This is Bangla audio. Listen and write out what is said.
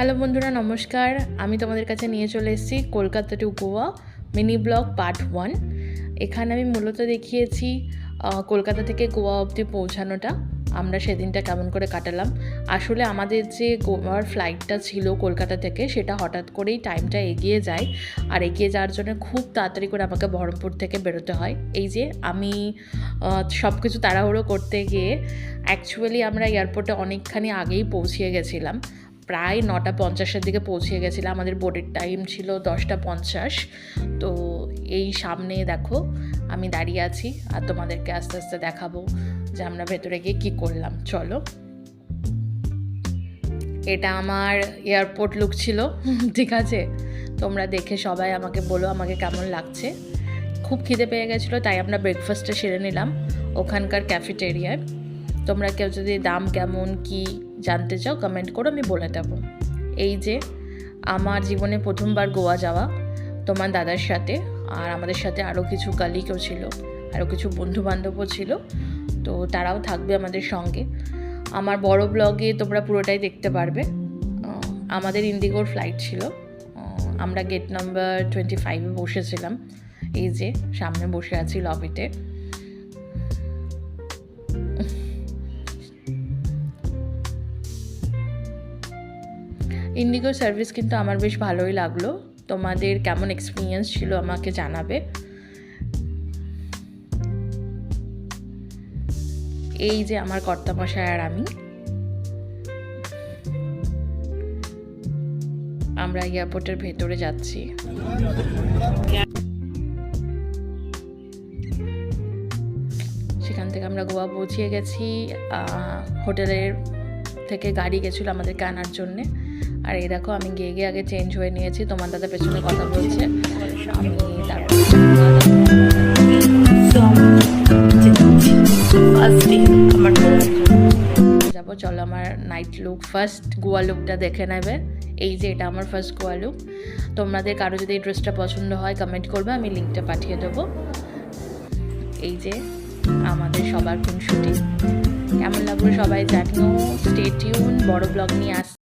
হ্যালো বন্ধুরা, নমস্কার। আমি তোমাদের কাছে নিয়ে চলে এসেছি Kolkata to Goa mini blog part 1। এখানে আমি মূলত দেখিয়েছি কলকাতা থেকে গোয়া অবধি পৌঁছানোটা, আমরা সেদিনটা কেমন করে কাটালাম। আসলে আমাদের যে গোয়ার ফ্লাইটটা ছিল কলকাতা থেকে, সেটা হঠাৎ করেই টাইমটা এগিয়ে যায়, আর এগিয়ে যাওয়ার জন্য খুব তাড়াতাড়ি করে আমাকে বহরমপুর থেকে বেরোতে হয়। এই যে আমি সব কিছু তাড়াহুড়ো করতে গিয়ে অ্যাকচুয়ালি আমরা এয়ারপোর্টে অনেকখানি আগেই পৌঁছিয়ে গেছিলাম, প্রায় 9:50-এর দিকে পৌঁছে গেছিলাম। আমাদের বোর্ডের টাইম ছিল 10:50। তো এই সামনে দেখো আমি দাঁড়িয়ে আছি, আর তোমাদেরকে আস্তে আস্তে দেখাবো যে আমরা ভেতরে গিয়ে কী করলাম। চলো, এটা আমার এয়ারপোর্ট লুক ছিল, ঠিক আছে? তোমরা দেখে সবাই আমাকে বলো আমাকে কেমন লাগছে। খুব খিদে পেয়ে গেছিলো, তাই আমরা ব্রেকফাস্টটা সেরে নিলাম ওখানকার ক্যাফেটেরিয়ায়। তোমরা কেউ যদি দাম কেমন কি জানতে চাও কমেন্ট করো, আমি বলে দেবো। এই যে আমার জীবনে প্রথমবার গোয়া যাওয়া তোমার দাদার সাথে, আর আমাদের সাথে আরও কিছু কালিগও ছিল, আরও কিছু বন্ধুবান্ধবও ছিল, তো তারাও থাকবে আমাদের সঙ্গে। আমার বড় ব্লগে তোমরা পুরোটাই দেখতে পারবে। আমাদের ইন্ডিগোর ফ্লাইট ছিল, আমরা গেট নাম্বার 25-এ বসেছিলাম। এই যে সামনে বসে আছি লবিতে। ইন্ডিগোর সার্ভিস কিন্তু আমার বেশ ভালোই লাগলো। তোমাদের কেমন এক্সপিরিয়েন্স ছিল আমাকে জানাবে। এই যে আমার কর্তামশাই আর আমরা এয়ারপোর্টের ভেতরে যাচ্ছি। সেখান থেকে আমরা গোয়া পৌঁছিয়ে গেছি। হোটেলের থেকে গাড়ি গেছিলো আমাদেরকে আনার জন্যে। আর এই দেখো আমি গিয়ে আগে চেঞ্জ হয়ে নিয়েছি, তোমার দাদা পেছনে কথা বলছে, আমি তারপর যাবো। চলো আমার নাইট লুক, ফার্স্ট গোয়া লুকটা দেখে নেবে। এই যে এটা আমার ফার্স্ট গোয়া লুক। তোমাদের কারো যদি এই ড্রেসটা পছন্দ হয় কমেন্ট করবে, আমি লিঙ্কটা পাঠিয়ে দেবো। এই যে আমাদের সবার খুনসুটি, কেমন লাগলো সবাই জানিও। স্টে টিউন, বড় ব্লগ নিয়ে